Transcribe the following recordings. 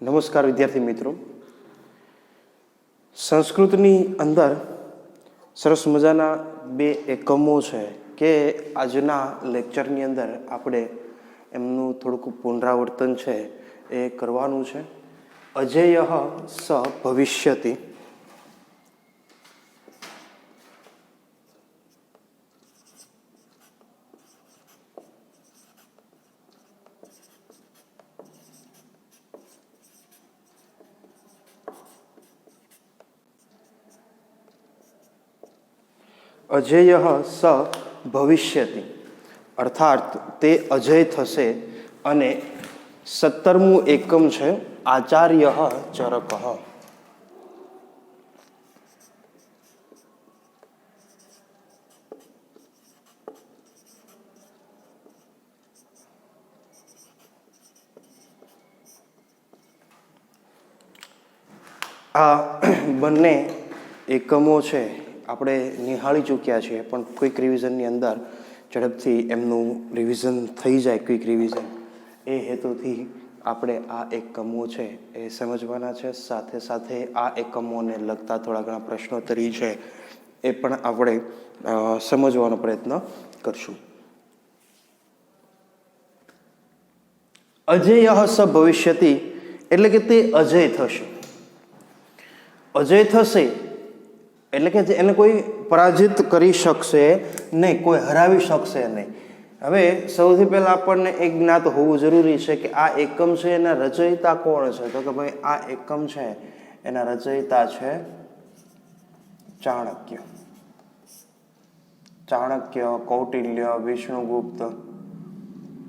નમસ્કાર વિદ્યાર્થી મિત્રો. સંસ્કૃતની અંદર સરસ મજાના બે એકમો છે કે આજના લેક્ચરની અંદર આપણે એમનું થોડુંક પુનરાવર્તન છે એ કરવાનું છે. અજેય સ ભવિષ્યતિ. અજેય સ ભવિષ્યતિ અર્થાત તે અજય થશે. અને 17મું એકમ છે આચાર્ય ચરક. આ બંને એકમો છે આપણે નિહાળી ચૂક્યા છીએ, પણ ક્વિક રિવિઝનની અંદર ઝડપથી એમનું રિવિઝન થઈ જાય. ક્વિક રિવિઝન એ હેતુથી આપણે આ એકમો છે એ સમજવાના છે. સાથે સાથે આ એકમોને લગતા થોડા ઘણા પ્રશ્નોત્તરી છે એ પણ આપણે સમજવાનો પ્રયત્ન કરશું. અજેય સ ભવિષ્યતિ એટલે કે તે અજય થશે. અજય થશે એટલે કે એને કોઈ પરાજિત કરી શકશે નહીં, કોઈ હરાવી શકશે નહીં. હવે સૌથી પહેલાં આપણને એક જ્ઞાત હોવું જરૂરી છે કે આ એકમ છે એના રચયિતા કોણ છે. તો કે ભાઈ આ એકમ છે એના રચયિતા છે ચાણક્ય. ચાણક્ય, કૌટિલ્ય, વિષ્ણુગુપ્ત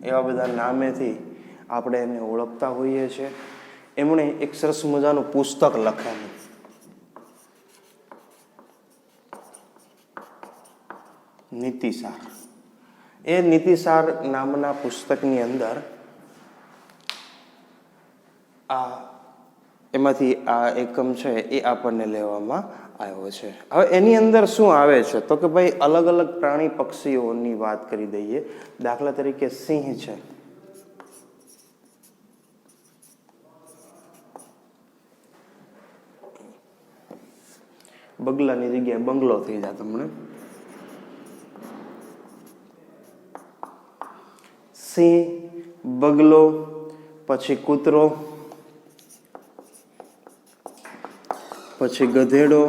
એવા બધા નામેથી આપણે એને ઓળખતા હોઈએ છીએ. એમણે એક સરસ મજાનું પુસ્તક લખેલું, નીતિસાર. એ નીતિસાર નામના પુસ્તકની અંદર એમાંથી આ એકમ છે એ આપણને લેવામાં આવ્યો છે. હવે એની અંદર શું આવે છે તો કે ભાઈ અલગ અલગ પ્રાણી પક્ષીઓની વાત કરી દઈએ. દાખલા તરીકે સિંહ છે, બગલાની જગ્યાએ બંગલો થઈ જાય તમને. સિંહ, બગલો, પછી કૂતરો, પછી ગધેડો.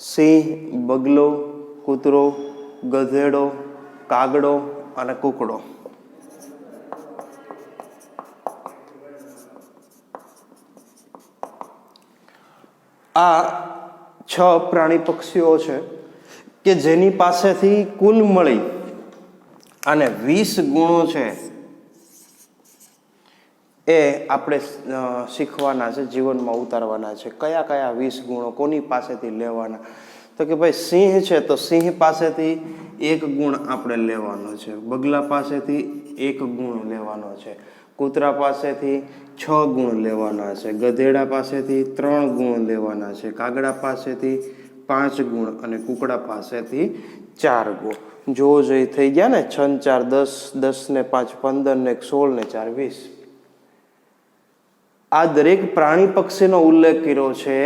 સિંહ, બગલો, કૂતરો, ગધેડો, કાગડો અને કૂકડો. આ 6 પ્રાણી પક્ષીઓ છે કે જેની પાસેથી કુલ મળી અને 20 ગુણો છે એ આપણે શીખવાના છે, જીવનમાં ઉતારવાના છે. કયા કયા 20 ગુણો કોની પાસેથી લેવાના? તો કે ભાઈ સિંહ છે તો સિંહ પાસેથી 1 ગુણ આપણે લેવાનો છે, બગલા પાસેથી 1 ગુણ લેવાનો છે, કૂતરા પાસેથી 6 ગુણ લેવાના છે, ગધેડા પાસેથી 3 ગુણ લેવાના છે, કાગડા પાસેથી 5 ગુણ અને કૂકડા પાસેથી 4 ગુણ. જો થઈ ગયા ને 6 ને 4 10, 10 ને 5 15 ને 16 ને 4 20. આ દરેક પ્રાણી પક્ષીનો ઉલ્લેખ કર્યો છે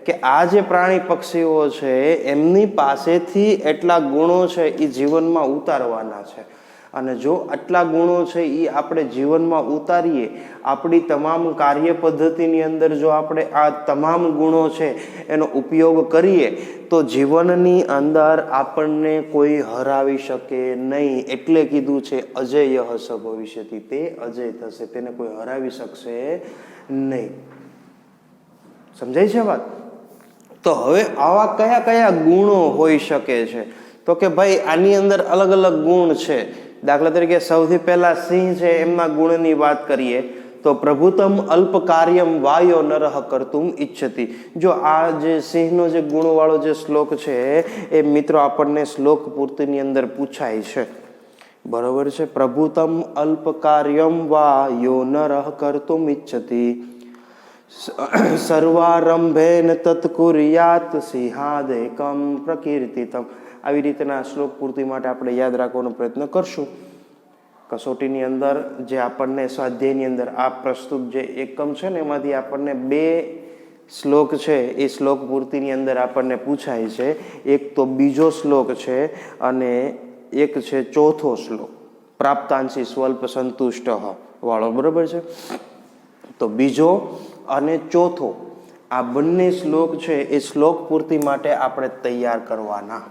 કે આ જે પ્રાણી પક્ષીઓ છે એમની પાસેથી એટલા ગુણો છે એ જીવનમાં ઉતારવાના છે. અને જો આટલા ગુણો છે એ આપણે જીવનમાં ઉતારીએ, આપણી તમામ કાર્ય પદ્ધતિની અંદર જો આપણે આ તમામ ગુણો છે એનો ઉપયોગ કરીએ તો જીવનની અંદર આપણને કોઈ હરાવી શકે નહીં. એટલે કીધું છે અજેય સ ભવિષ્યતિ, તે અજય થશે, તેને કોઈ હરાવી શકશે નહીં. સમજાય છે વાત? તો હવે આવા કયા કયા ગુણો હોઈ શકે છે? તો કે ભાઈ આની અંદર અલગ અલગ ગુણ છે. દાખલા તરીકે સૌથી પહેલા સિંહ છે એમના ગુણની વાત કરીએ તો પ્રભુતમ અલ્પ કાર્યમ વાયો નરહ કર્તુમ ઈચ્છતિ. જો આ જે સિંહનો જે ગુણવાળો જે શ્લોક છે એ મિત્રો આપણને શ્લોક પૂર્તિની અંદર પૂછાય છે. બરોબર છે? પ્રભુતમ અલ્પ કાર્યમ વાયો નરહ કર્તુમ ઈચ્છતિ સર્વારંભેન તત્કુર્યાત સિંહાદેકમ પ્રકીર્તિતમ. આવી રીતના શ્લોક પૂર્તિ માટે આપણે યાદ રાખવાનો પ્રયત્ન કરશું. કસોટીની અંદર જે આપણને સ્વાધ્યાયની અંદર આ પ્રસ્તુત જે એકમ છે ને એમાંથી આપણને 2 શ્લોક છે એ શ્લોક પૂર્તિની અંદર આપણને પૂછાય છે. એક તો બીજો શ્લોક છે અને એક છે ચોથો શ્લોક, પ્રાપ્તાંશી સ્વલ્પ સંતુષ્ટ વાળો, બરોબર છે. તો બીજો અને ચોથો આ બંને શ્લોક છે એ શ્લોક પૂર્તિ માટે આપણે તૈયાર કરવાના.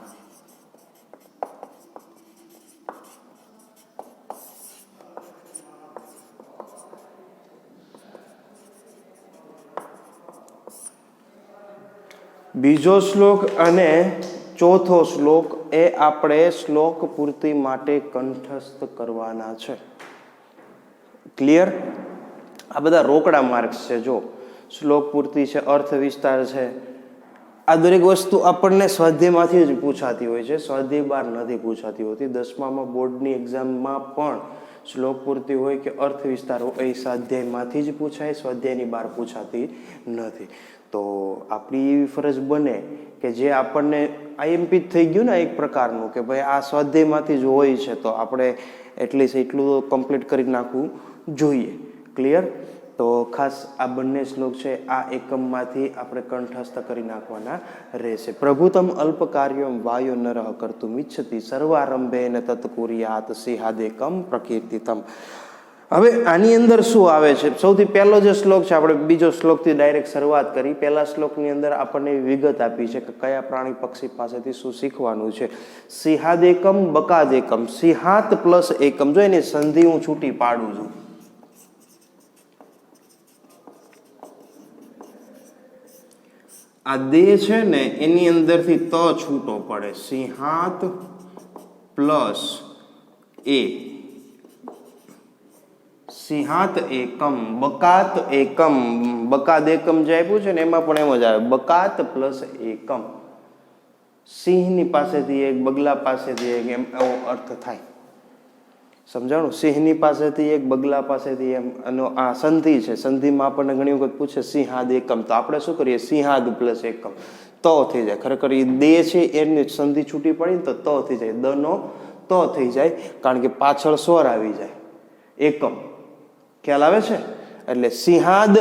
બીજો શ્લોક અને ચોથો શ્લોક એ આપણે શ્લોક પૂર્તિ માટે કંઠસ્થ કરવાના છે. ક્લિયર? આ બધા રોકડા માર્ક્સ છે. જો શ્લોક પૂર્તિ છે, અર્થ વિસ્તાર છે, આ દરેક વસ્તુ આપણને સ્વાધ્યાયમાંથી જ પૂછાતી હોય છે, સ્વાધ્યાય બહાર નથી પૂછાતી હોતી. 10મા બોર્ડની એક્ઝામમાં પણ શ્લોક પૂર્તિ હોય કે અર્થ વિસ્તાર હોય એ સ્વાધ્યાયમાંથી જ પૂછાય, સ્વાધ્યાયની બહાર પૂછાતી નથી. તો આપણી એવી ફરજ બને કે જે આપણને આઈએમપી થઈ ગયું ને એક પ્રકારનું કે ભાઈ આ સ્વાધ્યાયમાંથી જ હોય છે તો આપણે એટલીસ્ટ એટલું કમ્પ્લીટ કરી નાખવું જોઈએ. ક્લિયર? તો ખાસ આ બંને શ્લોક છે આ એકમમાંથી આપણે કંઠસ્થ કરી નાખવાના રહેશે. પ્રભુતમ અલ્પ કાર્યમ વાયો નરઃ કર્તુમ ઇચ્છતિ સર્વારંભેન તત્કુર્યાત સિંહાદેકમ પ્રકીર્તિતમ. હવે આની અંદર શું આવે છે? સૌથી પહેલો જે શ્લોક છે, આપણે બીજો શ્લોકથી ડાયરેક્ટ શરૂઆત કરી. પહેલા શ્લોકની અંદર આપણને વિગત આપી છે કે કયા પ્રાણી પક્ષી પાસેથી શું શીખવાનું છે. સિંહાદેકમ બકાદેકમ, સિંહાત પ્લસ એકમ. જો એની સંધિ હું છૂટી પાડું છું. આ દે છે ને એની અંદરથી ત છૂટો પડે. સિંહાત પ્લસ એ, સિંહાત એકમ, બકાત એકમ. બકાદ એકમ જે આપ્યું છે ને એમાં પણ એમ જ આવે, બકાત પ્લસ એકમ. સિંહની પાસેથી એક, બગલા પાસેથી એક, એમ એવો અર્થ થાય. સમજાણું? સિંહની પાસેથી એક, બગલા પાસેથી એમ. અને આ સંધિ છે, સંધિમાં આપણને ઘણી વખત પૂછે સિંહાદ એકમ, તો આપણે શું કરીએ? સિંહાદ પ્લસ એકમ, તો થઈ જાય. ખરેખર એ દે છે એની સંધિ છૂટી પડી તો થઈ જાય, દનો તો થઈ જાય, કારણ કે પાછળ સ્વર આવી જાય. એકમ, ખ્યાલ આવે છે? એટલે સિંહાદ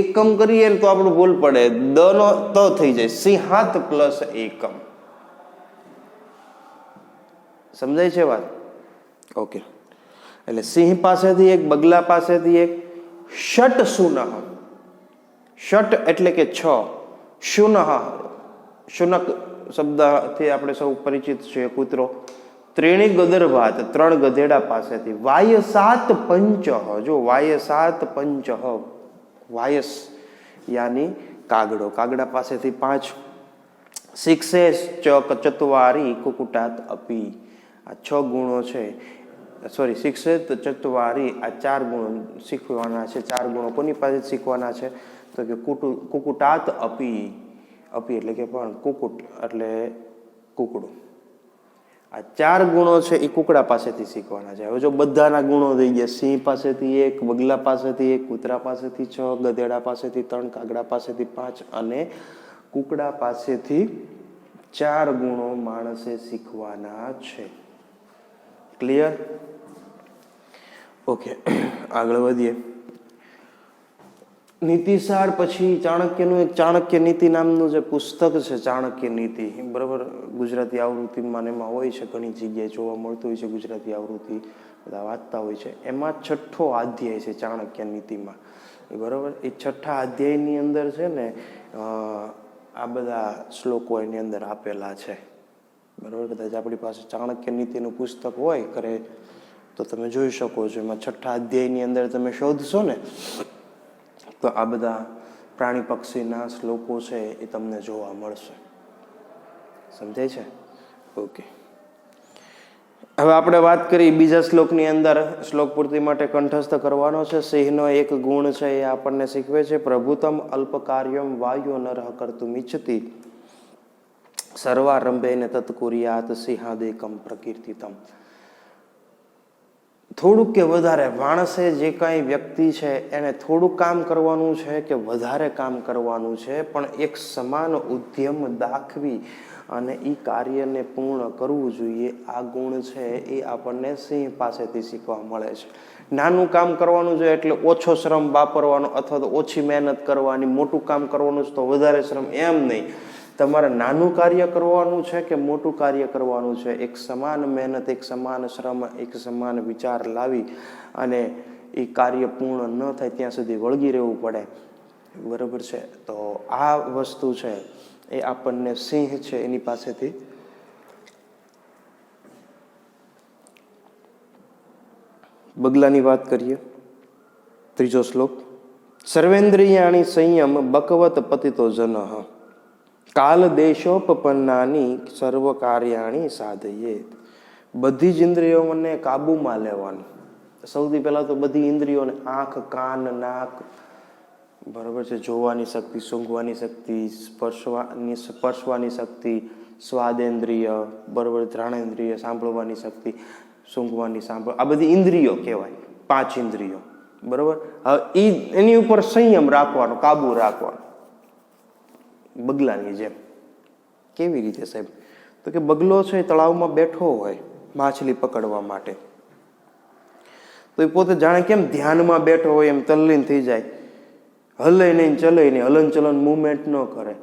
એકમ કરીએ તો આપણું ભૂલ પડે, દનો તો થઈ જાય, સિંહાત પ્લસ એકમ. સમજાય છે વાત? ઓકે. એટલે સિંહ પાસેથી એક, બગલા પાસેથી એક. ષટ શુનઃ, ષટ એટલે કે 6, શુનઃ, શુનક શબ્દથી આપણે સૌ પરિચિત છીએ, કૂતરો. ત્રીણી ગદર્ભાત, 3 ગધેડા પાસેથી. વાયસાત પંચ, જો વાયસાત પંચ, વાયસ યાની કાગડો, કાગડા પાસેથી 5. શિક્ષેશ ચત્વારી કુકુટાત અપી. આ 6 ગુણો છે, સોરી, શિક્ષેત ચત્વારી, આ 4 ગુણો શીખવાના છે. 4 ગુણો કોની પાસે શીખવાના છે? તો કે કુકુટાત અપી. અપી એટલે કે પણ, કુકુટ એટલે કુકડું. આ 4 ગુણો છે એ કુકડા પાસેથી શીખવાના છે. હવે જો બધાના ગુણો થઈ ગયા, સિંહ પાસેથી 1, બગલા પાસેથી 1, કૂતરા પાસેથી 6, ગધેડા પાસેથી 3, કાગડા પાસેથી 5 અને કુકડા પાસેથી 4 ગુણો માણસે શીખવાના છે. ક્લિયર? ઓકે, આગળ વધીએ. નીતિસાર પછી ચાણક્યનું એક ચાણક્ય નીતિ નામનું જે પુસ્તક છે, ચાણક્ય નીતિ, બરાબર, ગુજરાતી આવૃત્તિમાં એમાં હોય છે, ઘણી જગ્યાએ જોવા મળતું હોય છે. ગુજરાતી આવૃત્તિ બધા વાંચતા હોય છે. એમાં 6થો અધ્યાય છે ચાણક્ય નીતિમાં, બરાબર. એ 6થા અધ્યાયની અંદર છે ને આ બધા શ્લોકો એની અંદર આપેલા છે, બરાબર. કદાચ આપણી પાસે ચાણક્ય નીતિનું પુસ્તક હોય કરે તો તમે જોઈ શકો છો. એમાં 6થા અધ્યાયની અંદર તમે શોધશો ને તો આ બધા પ્રાણી પક્ષીના શ્લોકો છે એ તમને જોવા મળશે. સમજાય છે? ઓકે. હવે આપણે વાત કરી બીજા શ્લોકની અંદર. શ્લોક પૂર્તિ માટે કંઠસ્થ કરવાનો છે. સિંહનો એક ગુણ છે એ આપણને શીખવે છે. પ્રભુતમ અલ્પ કાર્યમ વાયો નરઃ કર્તુમ ઇચ્છતિ સર્વારંભેન તત્કુર્યાત સિંહાદેકમ પ્રકીર્તિતમ. થોડુંક કે વધારે માણસે જે કાંઈ વ્યક્તિ છે એને થોડું કામ કરવાનું છે કે વધારે કામ કરવાનું છે, પણ એક સમાન ઉદ્યમ દાખવી અને એ કાર્યને પૂર્ણ કરવું જોઈએ. આ ગુણ છે એ આપણને સિંહ પાસેથી શીખવા મળે છે. નાનું કામ કરવાનું છે એટલે ઓછો શ્રમ વાપરવાનો અથવા તો ઓછી મહેનત કરવાની, મોટું કામ કરવાનું છે તો વધારે શ્રમ, એમ નહીં. તમારે નાનું કાર્ય કરવાનું છે કે મોટું કાર્ય કરવાનું છે, એક સમાન મહેનત, એક સમાન શ્રમ, એક સમાન વિચાર લાવી અને એ કાર્ય પૂર્ણ ન થાય ત્યાં સુધી વળગી રહેવું પડે. બરાબર છે? તો આ વસ્તુ છે એ આપણને સિંહ છે એની પાસેથી. બગલાની વાત કરીએ. ત્રીજો શ્લોક. સર્વેન્દ્રિયાણી સંયમ બકવત પતિતો જનઃ કાલ દેશોપન્નાની સર્વ કાર્યાણી સાધયે. બધી જ ઇન્દ્રિયોને કાબુમાં લેવાની. સૌથી પહેલા તો બધી ઇન્દ્રિયોને, આંખ, કાન, નાક, બરાબર છે, જોવાની શક્તિ, સૂંઘવાની શક્તિ, સ્પર્શવાની શક્તિ, સ્વાદેન્દ્રિય, બરાબર, ઘ્રાણેન્દ્રિય, સાંભળવાની શક્તિ, સૂંઘવાની, આ બધી ઇન્દ્રિયો કહેવાય, 5 ઇન્દ્રિયો. બરાબર. હવે એની ઉપર સંયમ રાખવાનો, કાબુ રાખવાનો. બગલાની જેમ. કેવી રીતે સાહેબ? તો કે બગલો છે તળાવમાં બેઠો હોય માછલી પકડવા માટે, તો એ પોતે જાણે કેમ ધ્યાનમાં બેઠો હોય એમ તલ્લીન થઈ જાય, હલે નહીં, ચલે નહીં, હલન ચલન મુવમેન્ટ ન કરે.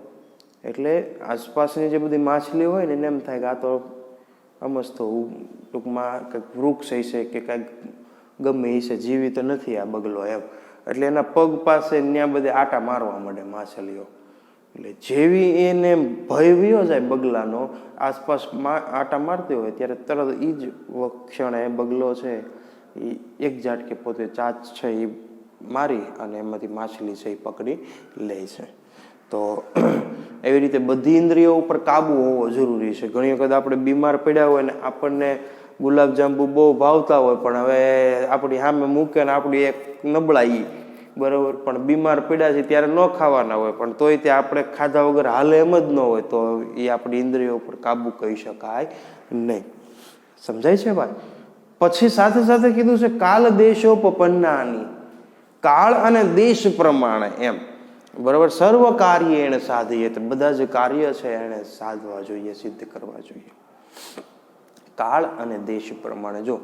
એટલે આસપાસની જે બધી માછલી હોય ને એને એમ થાય કે આ તો અમસ્તો ટૂંકમાં કંઈક વૃક્ષ હશે કે કાંઈક ગમે હશે, જીવિત નથી આ બગલો એમ. એટલે એના પગ પાસે ત્યાં બધે આટા મારવા માંડે માછલીઓ. એટલે જેવી એને ભય વિયો જાય બગલાનો, આસપાસ આટા મારતી હોય ત્યારે તરત એ જ ક્ષણે બગલો છે એ એક ઝાટકે પોતે ચાંચ છે એ મારી અને એમાંથી માછલી છે એ પકડી લે છે. તો એવી રીતે બધી ઇન્દ્રિયો ઉપર કાબુ હોવો જરૂરી છે. ઘણી વખત આપણે બીમાર પડ્યા હોય ને આપણને ગુલાબજાંબુ બહુ ભાવતા હોય, પણ હવે આપણી સામે મૂકે ને આપણી એક નબળાઈ, બરાબર, પણ બીમાર પડ્યા છે ત્યારે ન ખાવાના હોય, પણ તોય તે આપણે ખાધા વગર હાલે એમ જ ન હોય, તો એ આપણી ઇન્દ્રિયો ઉપર કાબુ કહી શકાય નહીં. સમજાય છે ભાઈ? પછી સાથે સાથે કીધું છે કાલ દેશોપન્નાની, કાળ અને દેશ પ્રમાણે એમ, બરાબર, સર્વ કાર્ય એને સાધીએ, તો બધા જ કાર્ય છે એને સાધવા જોઈએ, સિદ્ધ કરવા જોઈએ. કાળ અને દેશ પ્રમાણે. જો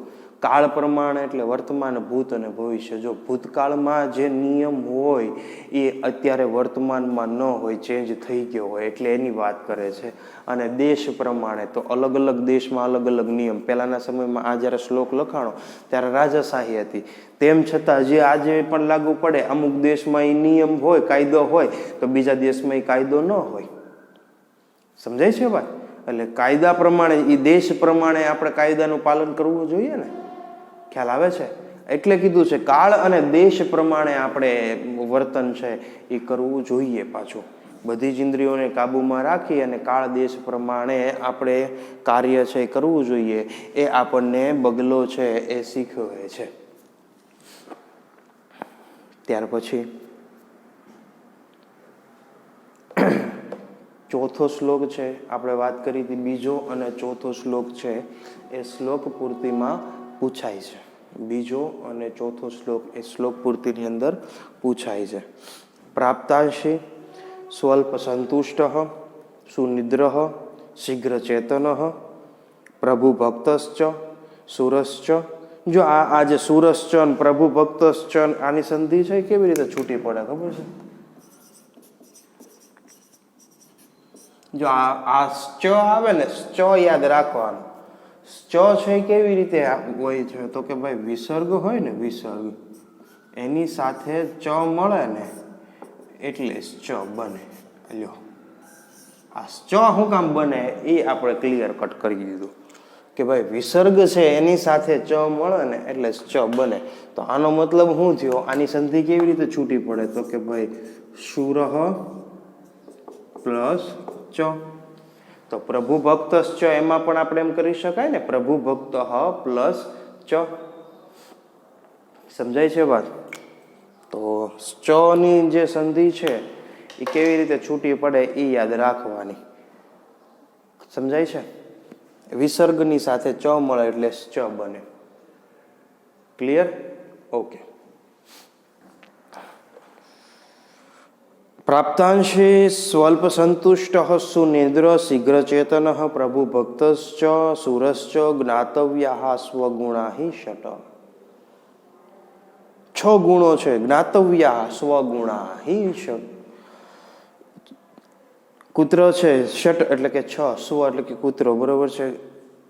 કાળ પ્રમાણે એટલે વર્તમાન, ભૂત અને ભવિષ્ય. જો ભૂતકાળમાં જે નિયમ હોય એ અત્યારે વર્તમાનમાં ન હોય, ચેન્જ થઈ ગયો હોય, એટલે એની વાત કરે છે. અને દેશ પ્રમાણે તો અલગ અલગ દેશમાં અલગ અલગ નિયમ. પહેલાના સમયમાં આ જ્યારે શ્લોક લખાણો ત્યારે રાજાશાહી હતી, તેમ છતાં જે આજે પણ લાગુ પડે, અમુક દેશમાં એ નિયમ હોય, કાયદો હોય, તો બીજા દેશમાં એ કાયદો ન હોય. સમજાય છે ભાઈ? એટલે કાયદા પ્રમાણે, એ દેશ પ્રમાણે આપણે કાયદાનું પાલન કરવું જોઈએ ને. ખ્યાલ આવે છે? એટલે કીધું છે કાળ અને દેશ પ્રમાણે આપણે વર્તન છે એ કરવું જોઈએ. પાછું બધી જ ઇન્દ્રિયોને કાબુમાં રાખી અને કાળ દેશ પ્રમાણે આપણે કાર્ય છે એ કરવું જોઈએ. એ આપણને બગલો છે એ શીખવે છે. ત્યાર પછી ચોથો શ્લોક છે, આપણે વાત કરી હતી. બીજો અને ચોથો શ્લોક છે એ શ્લોક પૂર્તિમાં પૂછાય છે. બીજો અને ચોથો શ્લોક એ શ્લોક પૂર્તિની અંદર પૂછાય છે. પ્રાપ્તાંશી સ્વલ્પ સંતુષ્ટ સુનિદ્ર શીઘ્ર ચેતન પ્રભુ ભક્તશ્ચ સુરશ્ચ. જો આ જે સુરશ્ચ અને પ્રભુ ભક્તશ્ચ આની સંધિ છે કેવી રીતે છૂટી પડે ખબર છે? જો આ ચ આવે ને, ચ યાદ રાખવાનું. ચ છે કેવી રીતે હોય છે? તો કે ભાઈ વિસર્ગ હોય ને, વિસર્ગ એની સાથે ચ મળે ને એટલે ચ બને. લ્યો, આ ચ શું કામ બને એ આપણે ક્લિયર કટ કરી દીધું કે ભાઈ વિસર્ગ છે એની સાથે ચ મળે ને એટલે ચ બને. તો આનો મતલબ શું થયો? આની સંધિ કેવી રીતે છૂટી પડે? તો કે ભાઈ શુરહ પ્લસ ચ. તો પ્રભુ ભક્ત ચ, એમાં પણ આપણે એમ કરી શકાય ને, પ્રભુ ભક્ત પ્લસ ચ. સમજાય છે વાત? તો ચ ની જે સંધિ છે એ કેવી રીતે છૂટી પડે એ યાદ રાખવાની. સમજાય છે? વિસર્ગની સાથે ચ મળે એટલે ચ બને. ક્લિયર? ઓકે. પ્રાપ્તાંશે સ્વલ્પ સંતુષ્ટ સુનિદ્ર શીઘ્ર ચેતન પ્રભુ ભક્તશ્ચ સુરશ્ચ જ્ઞાતવ્યા સ્વગુણા ષટ. 6 ગુણો છે. જ્ઞાતવ્યા સ્વગુણા ષટ. કૂતરો છે, ષટ એટલે કે 6, સ્વ એટલે કે કૂતરો, બરોબર છે.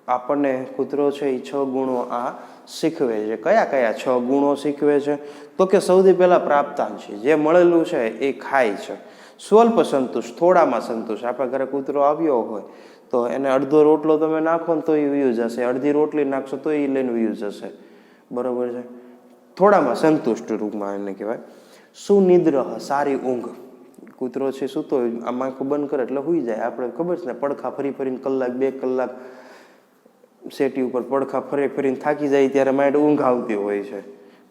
આપણને કૂતરો છે એ 6 ગુણો આ શીખવે છે. કયા કયા 6 ગુણો શીખવે છે? તો કે સૌથી પહેલા પ્રાપ્તાંશી, જે મળેલું છે એ ખાય છે. સ્વલ્પ સંતુષ્ટ, થોડામાં સંતુષ્ટ. આપણા ઘરે કૂતરો આવ્યો હોય તો એને અડધો રોટલો તમે નાખો ને તો એ વયું જશે, અડધી રોટલી નાખશો તો એ લઈને વયું જશે, બરોબર છે. થોડામાં સંતુષ્ટ રૂપમાં એને કહેવાય. સુનિદ્ર, સારી ઊંઘ. કૂતરો છે સૂતો હોય, આમ આંખો બંધ કરે એટલે સુઈ જાય. આપણે ખબર છે ને, પડખા ફરી ફરીને કલાક 2 કલાક સેટી ઉપર પડખા ફરી ફરીને થાકી જાય ત્યારે માઇન્ડ ઊંઘ આવતી હોય છે,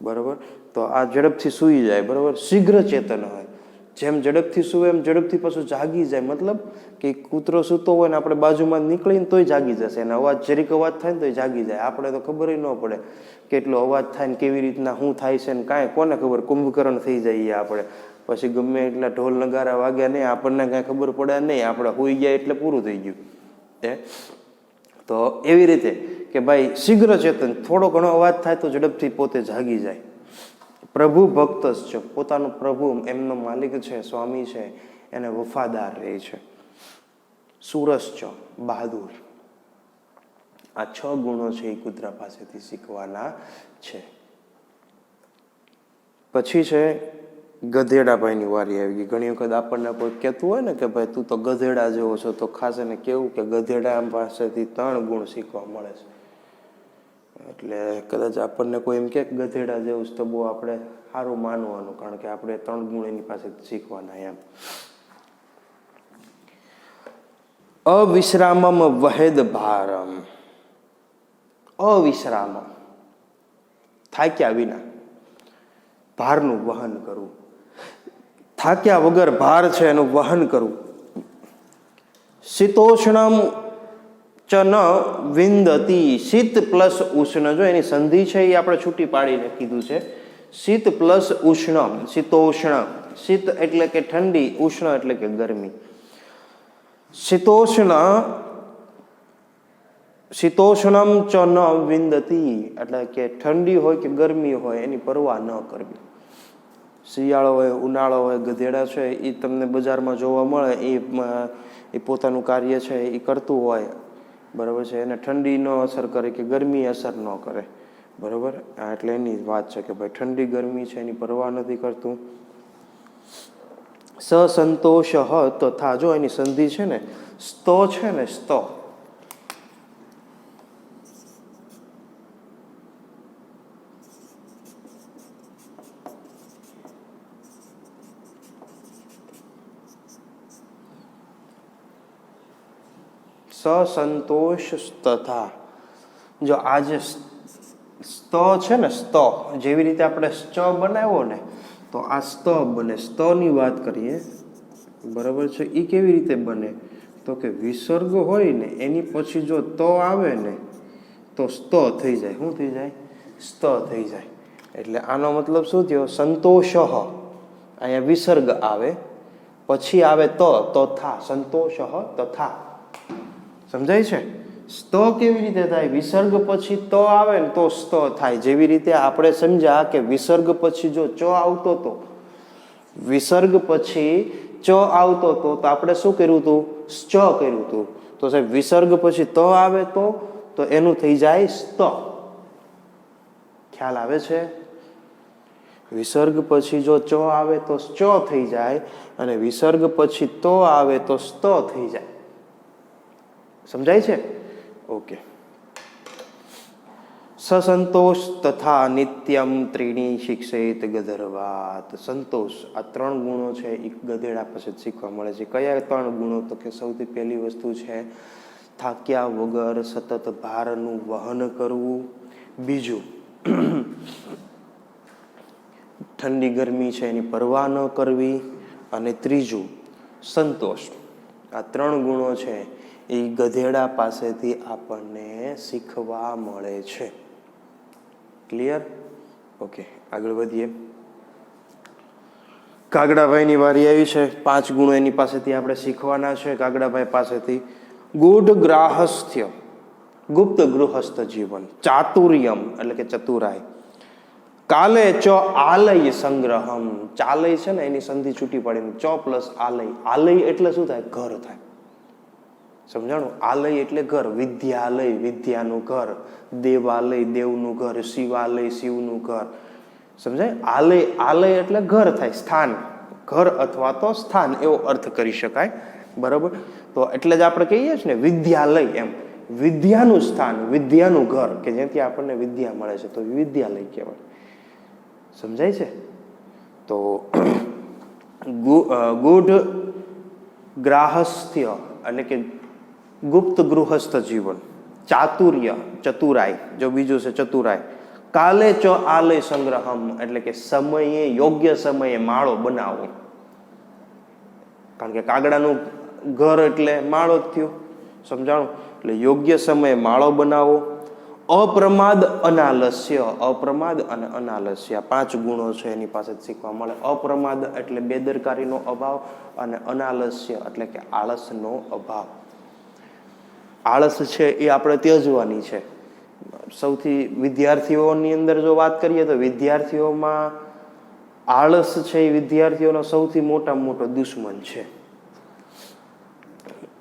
બરોબર. તો આ ઝડપથી સૂઈ જાય, બરોબર. શીઘ્ર ચેતન હોય, જેમ ઝડપથી સૂવે એમ ઝડપથી પાછું જાગી જાય. મતલબ કે કૂતરો સૂતો હોય ને આપણે બાજુમાં નીકળીને તોય જાગી જશે, અને અવાજ જરીક અવાજ થાય ને તોય જાગી જાય. આપણે તો ખબર ન પડે કેટલો અવાજ થાય ને કેવી રીતના શું થાય છે ને કાંઈ કોને ખબર. કુંભકરણ થઈ જઈએ આપણે. પછી ગમે એટલા ઢોલ નગારા વાગ્યા નહીં, આપણને કાંઈ ખબર પડે નહીં, આપણે હોઈ ગયા એટલે પૂરું થઈ ગયું. તો એવી રીતે કે ભાઈ શીઘ્ર ચેતન, થોડો ઘણો અવાજ થાય તો ઝડપથી પોતે જાગી જાય. પ્રભુ ભક્ત છે, પોતાનો પ્રભુ એમનો માલિક છે, સ્વામી છે, એને વફાદાર રહે છે. સુરસ છે, બહાદુર. આ 6 ગુણો છે એ કૂતરા પાસેથી શીખવાના છે. પછી છે ગધેડાભાઈની વારી આવી ગઈ. ઘણી વખત આપણને કોઈ કહેતું હોય ને કે ભાઈ તું તો ગધેડા જેવો છો, તો ખાસ એને કેવું કે ગધેડા પાસેથી 3 ગુણ શીખવા મળે છે. એટલે કદાચ આપણને કોઈ એમ કે ગધેડા જેવું છે તો બહુ આપણે સારું માનવાનું, કારણ કે આપણે 3 ગુણ એની પાસેથી શીખવાના એમ. અવિશ્રામમ વહેદ ભારમ. અવિશ્રામ, થાક્યા વિના ભારનું વહન કરવું. થાક્યા વગર ભાર છે એનું વહન કરવું. શીતોષ્ણમ ચ ન વિંદતી. શીત પ્લસ ઉષ્ણ, જો એની સંધિ છે એ આપણે છૂટી પાડીને કીધું છે. શીત પ્લસ ઉષ્ણ, શીતોષ્ણ. શીત એટલે કે ઠંડી, ઉષ્ણ એટલે કે ગરમી. શીતોષ્ણ, શીતોષ્ણમ ચ ન વિંદતી એટલે કે ઠંડી હોય કે ગરમી હોય એની પરવા ન કરવી. શિયાળો હોય, ઉનાળો હોય, ગધેડા છે એ તમને બજારમાં જોવા મળે, એ પોતાનું કાર્ય છે એ કરતું હોય, બરાબર છે. એને ઠંડી ન અસર કરે કે ગરમી અસર ન કરે, બરાબર. એટલે એની વાત છે કે ભાઈ ઠંડી ગરમી છે એની પરવા નથી કરતું. સસંતોષ તથા, જો એની સંધિ છે ને સ્તો છે ને, સ્તો સસંતોષ તથા. જો આ જે સ્ત છે ને, સ્ત જેવી રીતે આપણે ચ બનાવ્યો ને તો આ સ્ત બને. સ્તની વાત કરીએ, બરાબર છે. એ કેવી રીતે બને તો કે વિસર્ગ હોય ને એની પછી જો ત આવે ને તો સ્ત થઈ જાય. શું થઈ જાય? સ્ત થઈ જાય. એટલે આનો મતલબ શું થયો? સંતોષ. અહીંયા વિસર્ગ આવે, પછી આવે તો થા. સંતોષ તથા. સમજાય છે? સ્ત કેવી રીતે થાય? વિસર્ગ પછી ત આવે ને તો સ્ત થાય. જેવી રીતે આપણે સમજ્યા કે વિસર્ગ પછી જો ચ આવતો તો, વિસર્ગ પછી ચ આવતો તો આપણે શું કર્યું હતું? ચ કર્યું હતું. તો સાહેબ વિસર્ગ પછી ત આવે તો એનું થઈ જાય સ્ત. ખ્યાલ આવે છે? વિસર્ગ પછી જો ચ આવે તો ચ થઈ જાય, અને વિસર્ગ પછી તો આવે તો સ્ત થઈ જાય. સમજાય છે? ઓકે. સસંતોષ તથા નિત્યમ ત્રીણી શિક્ષિત ગધર્વાત. સંતોષ, આ 3 ગુણો છે એ ગધેડા પાસે શીખવા મળે છે. કયા 3 ગુણો? તો કે સૌથી પહેલી વસ્તુ છે થાક્યા વગર સતત ભારનું વહન કરવું. બીજું, ઠંડી ગરમી છે એની પરવા ન કરવી. અને ત્રીજું, સંતોષ. આ 3 ગુણો છે એ ગધેડા પાસેથી આપણને શીખવા મળે છે. ક્લિયર? ઓકે, આગળ વધીએ. કાગડાભાઈની વારી આવી છે. 5 ગુણો એની પાસેથી આપણે શીખવાના છે. કાગડાભાઈ પાસેથી ગૂઢ ગ્રાહસ્થ્ય, ગુપ્ત ગૃહસ્થ જીવન, ચાતુર્યમ એટલે કે ચતુરાઈ, કાલે ચ આલય સંગ્રહમ. ચાલય છે ને એની સંધિ છૂટી પાડીને ચ પ્લસ આલય. આલય એટલે શું થાય? ઘર થાય. સમજાણું? આલય એટલે ઘર. વિદ્યાલય વિદ્યાનું ઘર, દેવાલય દેવનું ઘર, શિવાલય શિવનું ઘર. સમજાય? આલય આલય એટલે ઘર થાય, સ્થાન. ઘર અથવા તો સ્થાન એવો અર્થ કરી શકાય. બરાબર? તો એટલે જ આપણે કહીએ છીએ ને વિદ્યાલય, એમ વિદ્યાનું સ્થાન, વિદ્યાનું ઘર, કે જ્યાંથી આપણને વિદ્યા મળે છે, તો વિદ્યાલય કહેવાય. સમજાય છે? તો ગૂઢ ગ્રાહસ્થ્ય એટલે કે ગુપ્ત ગૃહસ્થ જીવન, ચાતુર્ય ચતુરાઈ, જો બીજું છે ચતુરાઈ, કાલે ચ આલય સંગ્રહમ એટલે કે સમયે, યોગ્ય સમયે માળો બનાવો. કારણ કે કાગડાનું ઘર એટલે માળો જ થયો. સમજાણું? એટલે યોગ્ય સમયે માળો બનાવો. અપ્રમાદ અનાલસ્ય, અપ્રમાદ અને અનાલસ્ય 5 ગુણો છે એની પાસે શીખવા મળે. અપ્રમાદ એટલે બેદરકારીનો અભાવ, અને અનાલસ્ય એટલે કે આળસનો અભાવ. આળસ છે એ આપણે ત્યજવાની છે. સૌથી વિદ્યાર્થીઓની અંદર જો વાત કરીએ તો વિદ્યાર્થીઓમાં આળસ છે એ વિદ્યાર્થીઓનો સૌથી મોટામાં મોટો દુશ્મન છે.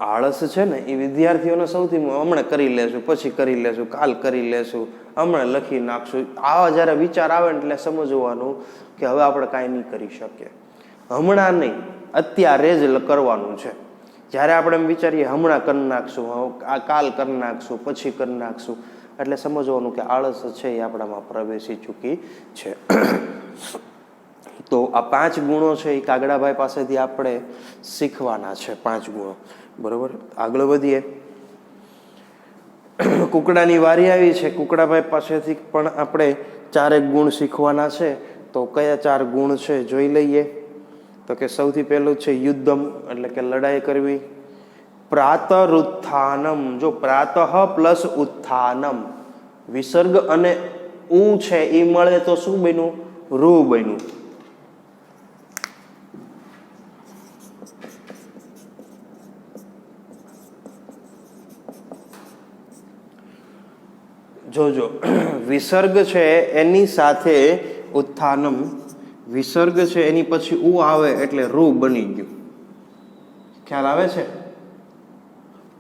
આળસ છે ને એ વિદ્યાર્થીઓને સૌથી, હમણાં કરી લેશું, પછી કરી લેશું, કાલ કરી લેશું, હમણાં લખી નાખશું, આવા જયારે વિચાર આવે એટલે સમજવાનું કે હવે આપણે કાંઈ નહીં કરી શકીએ. હમણાં નહીં, અત્યારે જ કરવાનું છે. જ્યારે આપણે એમ વિચારીએ હમણાં કરી નાખશું, કાલ કરી નાખશું, પછી કરી નાખશું, એટલે સમજવાનું કે આળસ છે એ આપણામાં પ્રવેશી ચૂકી છે. તો આ 5 ગુણો છે એ કાગડાભાઈ પાસેથી આપણે શીખવાના છે. 5 ગુણો. બરોબર? આગળ વધીએ. કુકડાની વારી આવી છે. કુકડાભાઈ પાસેથી પણ આપણે 4 ગુણ શીખવાના છે. તો કયા 4 ગુણ છે જોઈ લઈએ. તો કે સૌથી પહેલું છે યુદ્ધમ એટલે કે લડાઈ કરવી. પ્રાતરુત્થાનમ, જો પ્રાતઃ પ્લસ ઉત્થાનમ, વિસર્ગ અને ઉ છે એ મળે તો શું બન્યું? રૂ બન્યું. જોજો, વિસર્ગ છે એની સાથે ઉત્થાનમ, વિસર્ગ છે એની પછી ઉ આવે એટલે રૂ બની ગયું. ખ્યાલ આવે છે?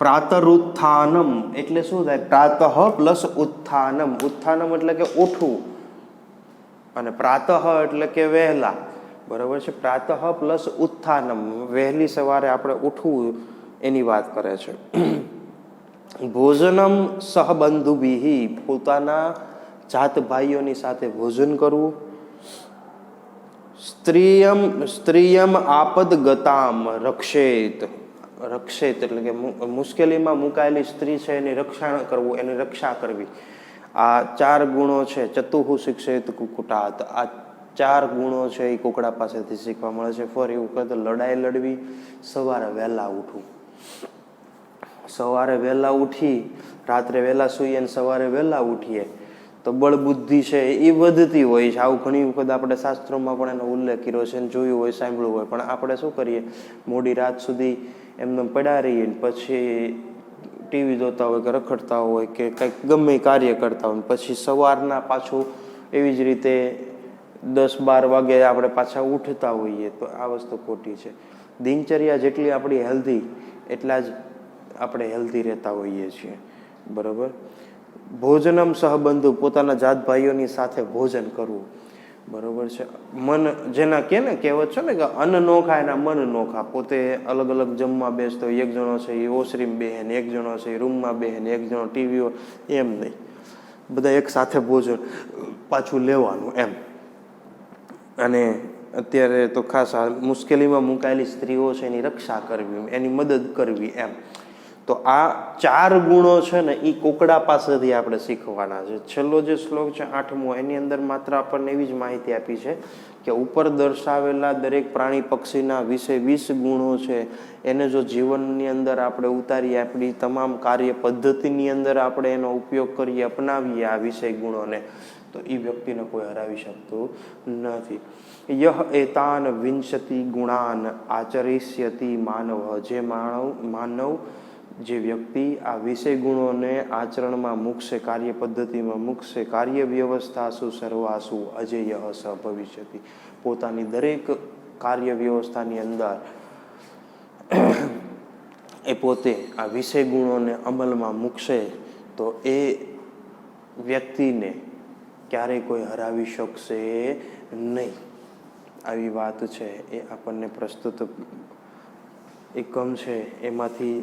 પ્રાતરુત્થાનમ એટલે શું થાય? પ્રાતઃ પ્લસ ઉત્થાનમ. ઉત્થાનમ એટલે કે ઉઠવું, અને પ્રાતઃ એટલે કે વહેલા. બરોબર છે? પ્રાતઃ પ્લસ ઉત્થાનમ, વહેલી સવારે આપણે ઉઠવું એની વાત કરે છે. ભોજનમ સહબંધુભિ, પોતાના જાત ભાઈઓની સાથે ભોજન કરવું. સ્ત્રીયમ આપદ ગતામ રક્ષેત, રક્ષેત એટલે કે મુશ્કેલીમાં મુકાયેલી સ્ત્રી છે એની રક્ષણ કરવું, એની રક્ષા કરવી. આ 4 ગુણો છે. ચતુઃ શિક્ષેત કુકુટાત, આ 4 ગુણો છે એ કુકડા પાસેથી શીખવા મળે છે. ફરી એવું કહે તો લડાઈ લડવી, સવારે વહેલા ઉઠવું. સવારે વહેલા ઉઠી, રાત્રે વહેલા સૂઈએ ને સવારે વહેલા ઉઠીએ તો બળ બુદ્ધિ છે એ વધતી હોય છે. આવું ઘણી વખત આપણે શાસ્ત્રોમાં પણ એનો ઉલ્લેખ કર્યો છે, જોયું હોય, સાંભળ્યું હોય. પણ આપણે શું કરીએ? મોડી રાત સુધી એમને પડ્યા રહીએ, પછી ટીવી જોતા હોય કે રખડતા હોય કે કંઈક ગમે કાર્ય કરતા હોય, પછી સવારના પાછું એવી જ રીતે 10-12 વાગે આપણે પાછા ઉઠતા હોઈએ. તો આ વસ્તુ ખોટી છે. દિનચર્યા જેટલી આપણી હેલ્ધી એટલા જ આપણે હેલ્ધી રહેતા હોઈએ છીએ. બરાબર? ભોજનમ સહબંધુ, પોતાના જાત ભાઈઓની સાથે ભોજન કરવું. બરોબર છે? મન જેના કે ને કહેવત છે ને કે અન્ન નો ખાય એના મન નો ખા. પોતે અલગ અલગ જમવા બેસતો, એક જણો છે એ ઓસરીમાં બેહે ને, એક જણો છે એ રૂમમાં બેહે ને, એક જણો ટીવી, એમ નહીં. બધા એક સાથે ભોજન પાછું લેવાનું એમ. અને અત્યારે તો ખાસ મુશ્કેલીમાં મુકાયેલી સ્ત્રીઓ છે એની રક્ષા કરવી, એની મદદ કરવી એમ. તો આ 4 ગુણો છે ને એ કુકડા પાસેથી આપણે શીખવાના છે. છેલ્લો જે શ્લોક છે 8મો, એની અંદર માત્ર આપણને એવી જ માહિતી આપી છે કે ઉપર દર્શાવેલા દરેક પ્રાણી પક્ષીના વિશે 20 ગુણો છે એને જો જીવનની અંદર આપણે ઉતારીએ, આપણી તમામ કાર્ય પદ્ધતિની અંદર આપણે એનો ઉપયોગ કરીએ, અપનાવીએ આ વિષય ગુણોને, તો એ વ્યક્તિને કોઈ હરાવી શકતું નથી. યહ એતાન વિંશતિ ગુણાન આચરિષ્યતિ માનવ, જે માનવ જે વ્યક્તિ આ વિષય ગુણોને આચરણમાં મૂકશે, કાર્ય પદ્ધતિમાં મૂકશે, કાર્ય વ્યવસ્થાસુ સર્વાસુ અજેય સ ભવિષ્યતિ, પોતાની દરેક કાર્ય વ્યવસ્થાની અંદર એ પોતે આ વિષય ગુણોને અમલમાં મૂકશે તો એ વ્યક્તિને ક્યારેય કોઈ હરાવી શકશે નહીં. આવી વાત છે એ આપણને પ્રસ્તુત એકમ છે એમાંથી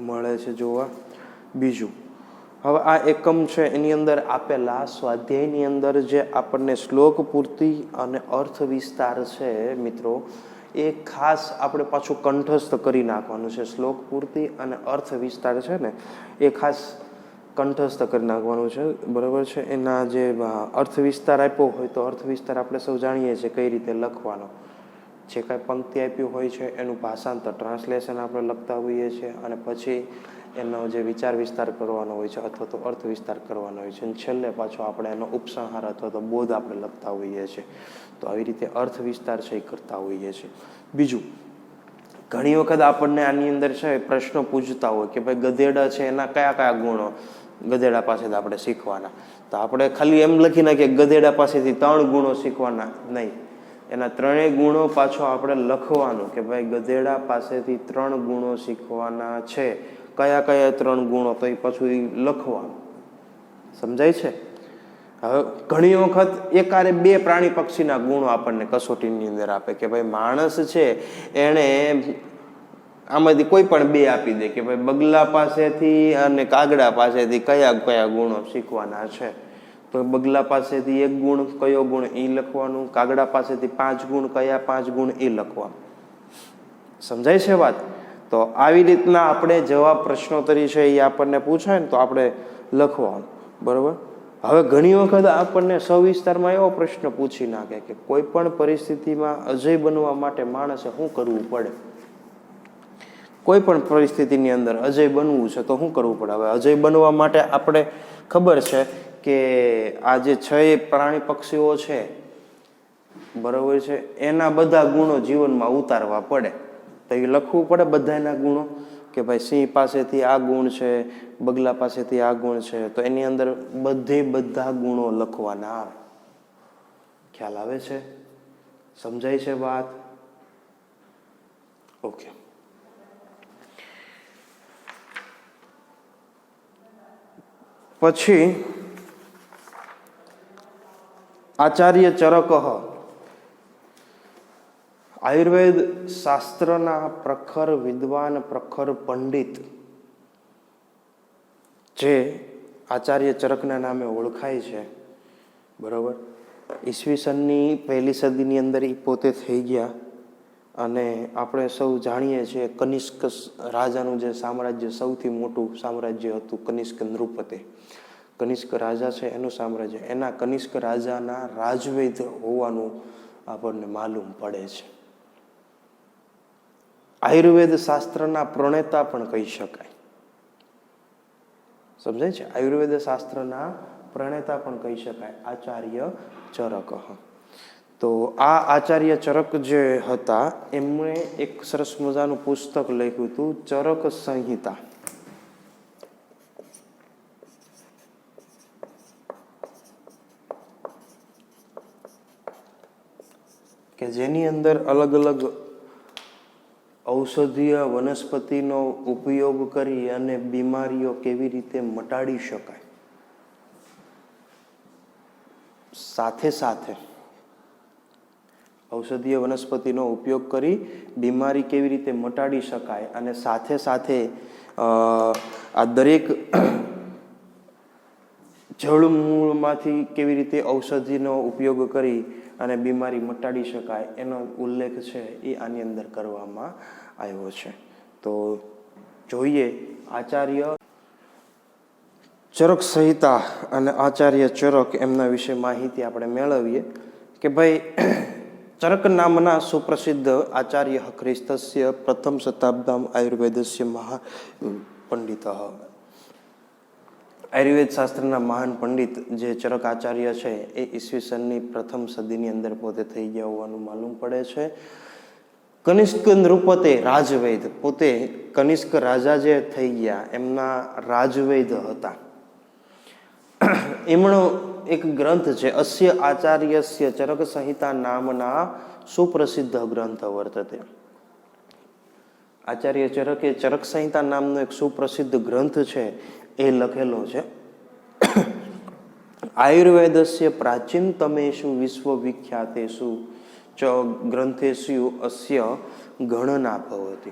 મળે છે જોવા. બીજું, હવે આ એકમ છે એની અંદર આપેલા સ્વાધ્યાયની અંદર જે આપણને શ્લોક પૂર્તિ અને અર્થ વિસ્તાર છે મિત્રો, એ ખાસ આપણે પાછું કંઠસ્થ કરી નાખવાનું છે. શ્લોક પૂર્તિ અને અર્થ વિસ્તાર છે ને એ ખાસ કંઠસ્થ કરી નાખવાનું છે, બરાબર છે. એના જે અર્થ વિસ્તાર આપ્યો હોય તો અર્થ વિસ્તાર આપણે સૌ જાણીએ છીએ કઈ રીતે લખવાનો. જે કાંઈ પંક્તિ આપ્યું હોય છે એનું ભાષાંતર ટ્રાન્સલેશન આપણે લખતા હોઈએ છીએ, અને પછી એનો જે વિચાર વિસ્તાર કરવાનો હોય છે અથવા તો અર્થ વિસ્તાર કરવાનો હોય છે, અને છેલ્લે પાછો આપણે એનો ઉપસંહાર અથવા તો બોધ આપણે લખતા હોઈએ છીએ. તો આવી રીતે અર્થ વિસ્તાર છે એ કરતા હોઈએ છીએ. બીજું, ઘણી વખત આપણને આની અંદર છે પ્રશ્નો પૂછતા હોય કે ભાઈ ગધેડા છે એના કયા કયા ગુણો ગધેડા પાસેથી આપણે શીખવાના. તો આપણે ખાલી એમ લખી નાખીએ ગધેડા પાસેથી 3 ગુણો શીખવાના, નહીં. એના 3 ગુણો પાછો આપણે લખવાનું કે ભાઈ ગધેડા પાસેથી 3 ગુણો શીખવાના છે. કયા કયા 3 ગુણો, તો એ પાછું એ લખવાનું. સમજાય છે? હવે ઘણી વખત એકારે 2 પ્રાણી પક્ષીના ગુણો આપણને કસોટીની અંદર આપે કે ભાઈ માણસ છે એણે આમાંથી કોઈ પણ 2 આપી દે કે ભાઈ બગલા પાસેથી અને કાગડા પાસેથી કયા કયા ગુણો શીખવાના છે. તો બગલા પાસેથી 1 ગુણ, કયો ગુણ એ લખવાનું. કાગડા પાસેથી 5 ગુણ, કયા 5 ગુણ એ લખવાનું. સમજાય છે વાત? તો આવી રીતના આપણે જવાબ પ્રશ્નોત્તરી છે એ આપણને પૂછાય ને તો આપણે લખવાનું, બરોબર. હવે ઘણી વખત આપણને સવિસ્તારમાં એવો પ્રશ્ન પૂછી નાખે કે કોઈ પણ પરિસ્થિતિમાં અજય બનવા માટે માણસે શું કરવું પડે. કોઈ પણ પરિસ્થિતિની અંદર અજય બનવું છે તો શું કરવું પડે? હવે અજય બનવા માટે આપણે ખબર છે કે આ જે 6 પ્રાણી પક્ષીઓ છે, બરોબર છે, એના બધા ગુણો જીવનમાં ઉતારવા પડે. તો એ લખવું પડે બધાના ગુણો કે ભાઈ સિંહ પાસેથી આ ગુણ છે, બગલા પાસેથી આ ગુણ છે, તો એની અંદર બધા ગુણો લખવાના આવે. ખ્યાલ આવે છે? સમજાય છે વાત? ઓકે. પછી આચાર્ય ચરક આયુર્વેદ શાસ્ત્રના પ્રખર વિદ્વાન, પ્રખર પંડિત જે આચાર્ય ચરકના નામે ઓળખાય છે, બરોબર. ઈસવીસનની 1લી સદીની અંદર એ પોતે થઈ ગયા. અને આપણે સૌ જાણીએ છીએ કનિષ્ક રાજાનું જે સામ્રાજ્ય, સૌથી મોટું સામ્રાજ્ય હતું કનિષ્ક નૃપતે. કનિષ્ક રાજા છે એનું સામ્રાજ્ય, એના કનિષ્ક રાજાના રાજવૈદ હોવાનું આપણને માલુમ પડે છે. આયુર્વેદ શાસ્ત્રના પ્રણેતા પણ કહી શકાય. સમજાય છે? આયુર્વેદ શાસ્ત્રના પ્રણેતા પણ કહી શકાય આચાર્ય ચરક. તો આ આચાર્ય ચરક જે હતા એમણે એક સરસ મજાનું પુસ્તક લખ્યું હતું, ચરક સંહિતા. કે જેની અંદર અલગ અલગ ઔષધીય વનસ્પતિનો ઉપયોગ કરી અને બીમારીઓ કેવી રીતે મટાડી શકાય, સાથે સાથે ઔષધીય વનસ્પતિનો ઉપયોગ કરી બીમારી કેવી રીતે મટાડી શકાય, અને સાથે સાથે આ દરેક જળમૂળમાંથી કેવી રીતે ઔષધિનો ઉપયોગ કરી અને બીમારી મટાડી શકાય એનો ઉલ્લેખ છે એ આની અંદર કરવામાં આવ્યો છે. તો જોઈએ આચાર્ય ચરક સંહિતા અને આચાર્ય ચરક એમના વિશે માહિતી આપણે મેળવીએ કે ભાઈ ચરક નામના સુપ્રસિદ્ધ આચાર્ય ખ્રિસ્તસ્ય પ્રથમ શતાબ્દામ આયુર્વેદસ્ય મહાપંડિત. આયુર્વેદ શાસ્ત્રના મહાન પંડિત જે ચરક આચાર્ય છે એ ઈસવીસનની પ્રથમ સદીની અંદર પોતે થઈ ગયા હોવાનું માલુમ પડે છે. કનિષ્ક નૃપતે રાજવૈદ, પોતે કનિષ્ક રાજા જે થઈ ગયા એમના રાજવૈદ હતા. એમનો એક ગ્રંથ છે અસ્ય આચાર્યસ્ય ચરક સંહિતા નામના સુપ્રસિદ્ધ ગ્રંથ વર્તતે. આચાર્ય ચરકે ચરક સંહિતા નામનો એક સુપ્રસિદ્ધ ગ્રંથ છે એ લખેલો છે. આયુર્વેદસ્ય પ્રાચીનતમેષુ વિશ્વવિખ્યાતેષુ ચ ગ્રંથેષુ અસ્ય ગણના ભવતિ.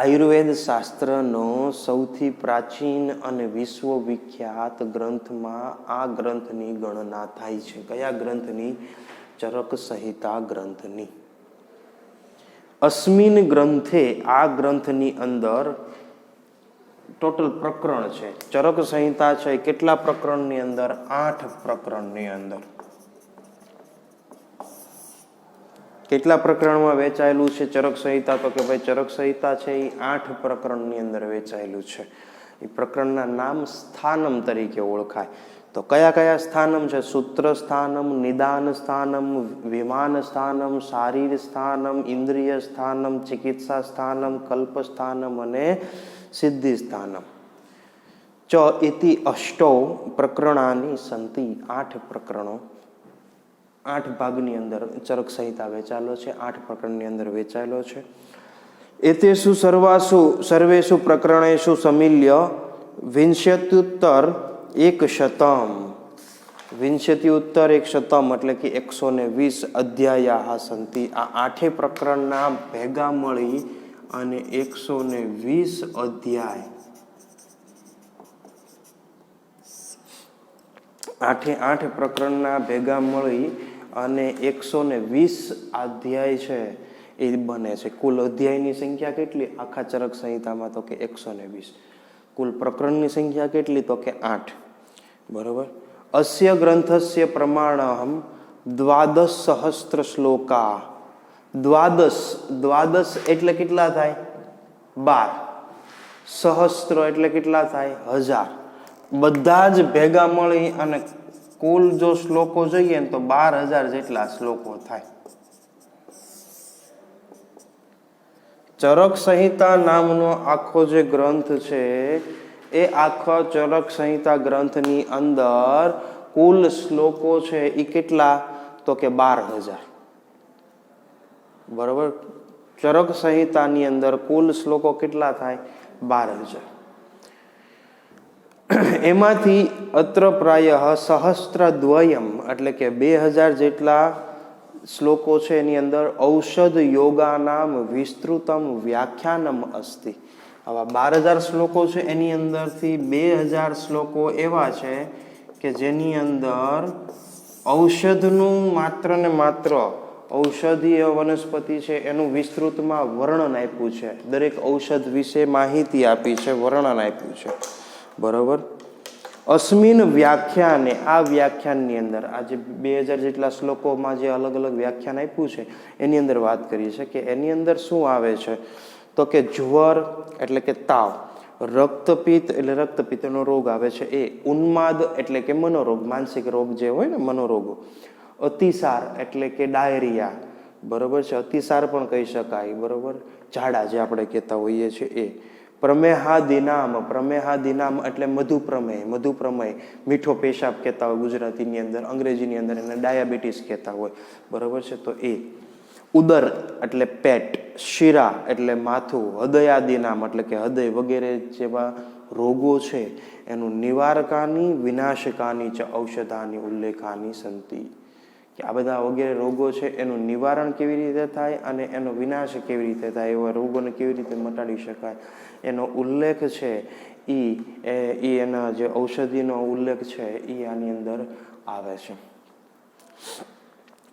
આયુર્વેદ શાસ્ત્રનો સૌથી પ્રાચીન અને વિશ્વવિખ્યાત ગ્રંથમાં આ ગ્રંથની ગણના થાય છે. કયા ગ્રંથની? ચરક સંહિતા ગ્રંથની. અસ્મિન ગ્રંથે, આ ગ્રંથની અંદર ટોટલ પ્રકરણ છે. ચરક સંહિતા છે કેટલા પ્રકરણની અંદર? 8 પ્રકરણની અંદર. કેટલા પ્રકરણમાં વેચાયેલું છે ચરક સંહિતા? તો કે ભાઈ ચરક સંહિતા છે એ 8 પ્રકરણની અંદર વેચાયેલું છે. એ પ્રકરણના નામ સ્થાનમ તરીકે ઓળખાય. તો કયા કયા સ્થાનમ છે? સૂત્ર સ્થાનમ, નિદાન સ્થાનમ, વિમાન સ્થાનમ, શારીર સ્થાનમ, ઇન્દ્રિય સ્થાનમ, ચિકિત્સા સ્થાનમ, કલ્પ સ્થાનમ અને સિદ્ધિ સ્થાનમ. ચ ઇતિ અષ્ટો પ્રકરણાની સંતિ. 8 પ્રકરણો, 8 ભાગની અંદર ચરક સંહિતા વેચાયેલો છે. 8 પ્રકરણની અંદર વેચાયેલો છે. એતેષુ સર્વેષુ પ્રકરણેષુ સમિલ્ય વિંશત્યુત્તર 100. વિંશત્યુત્તર 100 એટલે કે 120 અધ્યાયા સંતિ. આ 8 પ્રકરણના ભેગા મળી અને 120 અધ્યાય, 8 પ્રકરણના ભેગા મળી અને 120 અધ્યાય છે એ બને છે. કુલ અધ્યાયની સંખ્યા કેટલી આખા ચરક સંહિતામાં? તો કે 120. કુલ પ્રકરણની સંખ્યા કેટલી? તો કે 8. બરોબર. અસ્ય ગ્રંથસ્ય પ્રમાણમ 12,000 શ્લોકા. 12 એટલે કેટલા થાય? 12. સહસ્ત્ર એટલે કેટલા થાય? 1000. બધા જ ભેગા મળી અને કુલ જો શ્લોકો જોઈએ તો 12,000 જેટલા શ્લોકો થાય. ચરક સંહિતા નામનો આખો જે ગ્રંથ છે એ આખા ચરક સંહિતા ગ્રંથની અંદર કુલ શ્લોકો છે એ કેટલા? તો કે 12,000. બરોબર. ચરક સંહિતાની અંદર કુલ શ્લોકો કેટલા થાય? 12,000. એમાંથી અત્ર પ્રાય સહસ્ત્રદ્વયમ એટલે કે 2000 જેટલા શ્લોકો છે એની અંદર ઔષધ યોગાનામ વિસ્તૃતમ વ્યાખ્યાનમ અસ્તિ. આવા 12,000 શ્લોકો છે એની અંદરથી 2000 શ્લોકો એવા છે કે જેની અંદર ઔષધનું માત્ર ને માત્ર ઔષધીય વનસ્પતિ છે એનું વિસ્તૃતમાં વર્ણન આપ્યું છે. દરેક ઔષધ વિશે માહિતી આપી છે, વર્ણન આપ્યું છે. બરોબર. અસ્મિન વ્યાખ્યાને, આ વ્યાખ્યાનની અંદર આ જે 2000 જેટલા શ્લોકોમાં જે અલગ અલગ વ્યાખ્યાન આપ્યું છે એની અંદર વાત કરીએ છીએ કે એની અંદર શું આવે છે? તો કે જ્વર એટલે કે તાવ, રક્તપિત્ત એટલે રક્તપિત્તનો રોગ આવે છે એ, ઉન્માદ એટલે કે મનોરોગ, માનસિક રોગ જે હોય ને મનોરોગો, અતિસાર એટલે કે ડાયરિયા, બરોબર છે, અતિસાર પણ કહી શકાય, બરોબર, ઝાડા જે આપણે કહેતા હોઈએ છીએ એ, પ્રમેહાદિનામ, પ્રમેહાદિનામ એટલે મધુપ્રમેય, મધુપ્રમેય મીઠો પેશાબ કહેતા હોય ગુજરાતીની અંદર, અંગ્રેજીની અંદર એને ડાયાબિટીસ કહેતા હોય, બરોબર છે, તો એ, ઉદર એટલે પેટ, શિરા એટલે માથું, હૃદયાદિનામ એટલે કે હૃદય વગેરે જેવા રોગો છે એનું નિવારકાની વિનાશકાની ચ ઔષધાની ઉલ્લેખાની સંતિ, કે આ બધા વગેરે રોગો છે એનું નિવારણ કેવી રીતે થાય અને એનો વિનાશ કેવી રીતે થાય, એવા રોગોને કેવી રીતે મટાડી શકાય એનો ઉલ્લેખ છે એ એના જે ઔષધિનો ઉલ્લેખ છે એ આની અંદર આવે છે.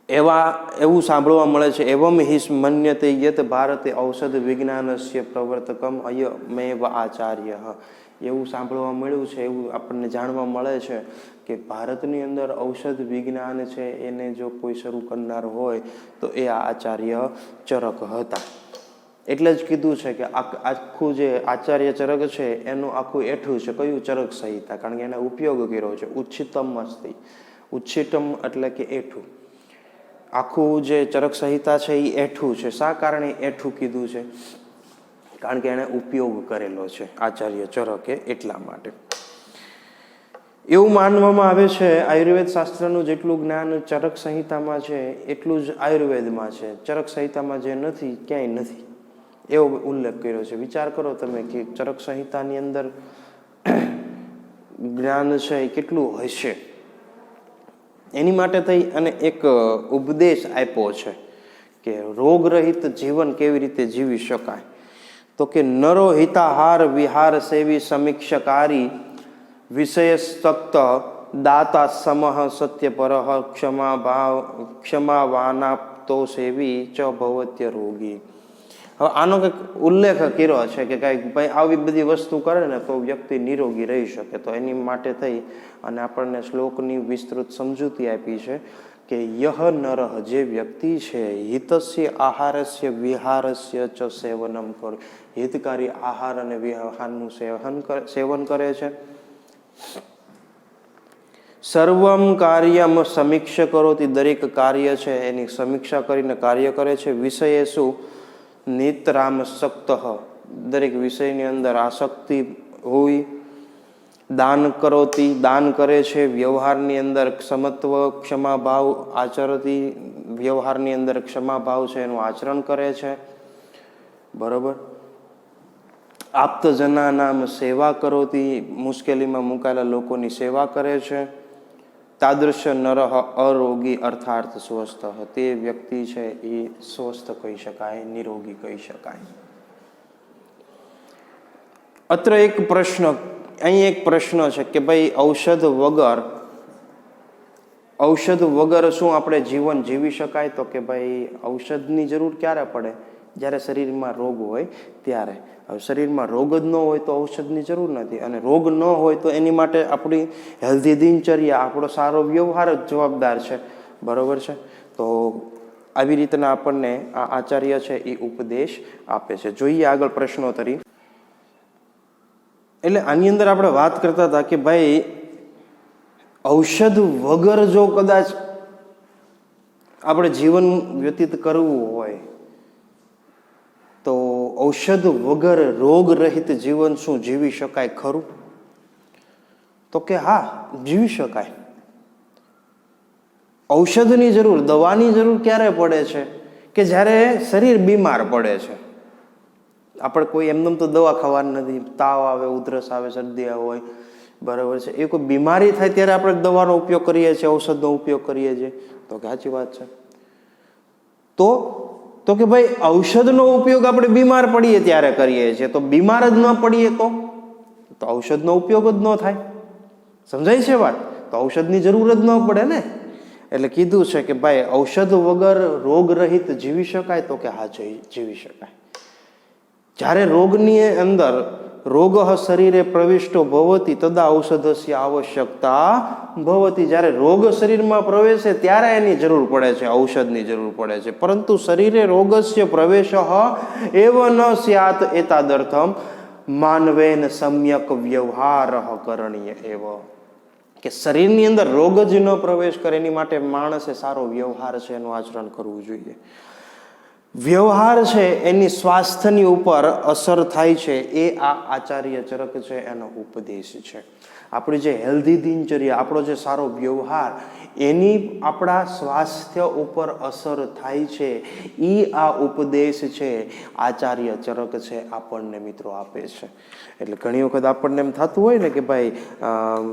એવું સાંભળવા મળે છે, એવમ હિ મન્યતે યત ભારતે ઔષધ વિજ્ઞાનસ્ય પ્રવર્તકમ અયમેવ આચાર્ય, એવું સાંભળવા મળ્યું છે, એવું આપણને જાણવા મળે છે કે ભારતની અંદર ઔષધ વિજ્ઞાન છે એને જો કોઈ શરૂ કરનાર હોય તો એ આ આચાર્ય ચરક હતા. એટલે જ કીધું છે કે આખું જે આચાર્ય ચરક છે એનું આખું એઠું છે કયું? ચરક સંહિતા. કારણ કે એને ઉપયોગ કર્યો છે ઉચ્ચતમ અસ્તિ. ઉચ્ચતમ એટલે કે એઠું. આખું જે ચરક સંહિતા છે એ એઠું છે. શા કારણે એઠું કીધું છે? કારણ કે એને ઉપયોગ કરેલો છે આચાર્ય ચરકે, એટલા માટે. એવું માનવામાં આવે છે આયુર્વેદ શાસ્ત્રનું જેટલું જ્ઞાન ચરક સંહિતામાં છે એટલું જ આયુર્વેદમાં છે. ચરક સંહિતામાં જે નથી ક્યાંય નથી, એવો ઉલ્લેખ કર્યો છે. વિચાર કરો તમે કે ચરક સંહિતાની અંદર જ્ઞાન છે એ કેટલું હશે. એની માટે થઈ અને એક ઉપદેશ આપ્યો છે કે રોગરહિત જીવન કેવી રીતે જીવી શકાય. તો કે નરો હિતાહાર વિહાર સેવી સમીક્ષકારી વિષયસ્તક્ત દાતા સમહ સત્ય પરહ ક્ષમાવાનાપ્તો સેવી ચ ભવત્ય રોગી. હવે આનો કંઈક ઉલ્લેખ કર્યો છે કે કંઈક ભાઈ આવી બધી વસ્તુ કરે ને તો વ્યક્તિ નિરોગી રહી શકે. તો એની માટે થઈ અને આપણને શ્લોકની વિસ્તૃત સમજૂતી આપી છે કે યહ નરહ, જે વ્યક્તિ છે, હિતસ્ય આહારસ્ય વિહારસ્ય ચ સેવનમ કર, હિતકારી આહાર અને વિહારનું સેવન કરે છે. સર્વમ કાર્યમ સમીક્ષા કરોતી, દરેક કાર્ય છે એની સમીક્ષા કરીને કાર્ય કરે છે. વિષયેષુ નિતરામસક્ત, દરેક વિષયની અંદર આસક્તિ હોય. દાન કરોતી, દાન કરે છે. વ્યવહારની અંદર ક્ષમત્વ ક્ષમાભાવ આચરતી, વ્યવહારની અંદર ક્ષમાભાવ છે એનું આચરણ કરે છે. બરોબર. આપ્તજના નામ સેવા કરોતી, મુશ્કેલીમાં મુકાયેલા લોકોની સેવા કરે છે. તાદૃશ નરહ અરોગી અર્થાર્થ સ્વસ્થ, તે વ્યક્તિ છે એ સ્વસ્થ કહી શકાય, નિરોગી કહી શકાય. અત્ર એક પ્રશ્ન, અહીં એક પ્રશ્ન છે કે ભાઈ ઔષધ વગર શું આપણે જીવન જીવી શકાય? તો કે ભાઈ ઔષધની જરૂર ક્યારે પડે? જ્યારે શરીરમાં રોગ હોય ત્યારે. હવે શરીરમાં રોગ જ ન હોય તો ઔષધની જરૂર નથી, અને રોગ ન હોય તો એની માટે આપણી હેલ્ધી દિનચર્યા, આપણો સારો વ્યવહાર જ જવાબદાર છે. બરોબર છે. તો આવી રીતના આપણને આ આચાર્ય છે એ ઉપદેશ આપે છે. જોઈએ આગળ પ્રશ્નોત્તરી. એટલે આની અંદર આપણે વાત કરતા હતા કે ભાઈ ઔષધ વગર જો કદાચ આપણે જીવન વ્યતીત કરવું હોય તો ઔષધ વગર રોગ રહિત જીવન શું જીવી શકાય ખરું? તો કે હા, જીવી શકાય. ઔષધની જરૂર, દવાની જરૂર ક્યારે પડે છે? કે જ્યારે શરીર બીમાર પડે છે. આપણે કોઈ એમનેમ તો દવા ખાવાની નથી. તાવ આવે, ઉધરસ આવે, શરદી હોય, બરાબર છે, એ કોઈ બીમારી થાય ત્યારે આપણે દવાનો ઉપયોગ કરીએ છીએ, ઔષધનો ઉપયોગ કરીએ છીએ. તો કે સાચી વાત છે. તો કે ભાઈ ઔષધનો ઉપયોગ આપણે બીમાર પડીએ ત્યારે કરીએ છીએ. તો બીમાર જ ન પડીએ તો ઔષધનો ઉપયોગ જ ન થાય. સમજાય છે વાત? તો ઔષધની જરૂર જ ન પડે ને. એટલે કીધું છે કે ભાઈ ઔષધ વગર રોગ રહિત જીવી શકાય? તો કે હા, જીવી શકાય. જ્યારે રોગની અંદર રોગ શરીરે પ્રવિષ્ટો ભવતી તદા ઔષધસ્ય આવશ્યકતા ભવતી, જ્યારે રોગ શરીરમાં પ્રવેશે ત્યારે એની જરૂર પડે છે, ઔષધની જરૂર પડે છે. પરંતુ શરીરે રોગસ્ય પ્રવેશ એવ ન સ્યાત એતાદર્થમ માનવેન સમ્યક વ્યવહાર કરણીય એવ, કે શરીરની અંદર રોગ જ ન પ્રવેશ કરે એની માટે માણસે સારો વ્યવહાર છે એનું આચરણ કરવું જોઈએ. વ્યવહાર છે એની સ્વાસ્થ્યની ઉપર અસર થાય છે, એ આ આચાર્ય ચરક છે એનો ઉપદેશ છે. આપણી જે હેલ્ધી દિનચર્યા, આપણો જે સારો વ્યવહાર, એની આપણા સ્વાસ્થ્ય ઉપર અસર થાય છે, એ આ ઉપદેશ છે આચાર્ય ચરક છે આપણને મિત્રો આપે છે. એટલે ઘણી વખત આપણને એમ થતું હોય ને કે ભાઈ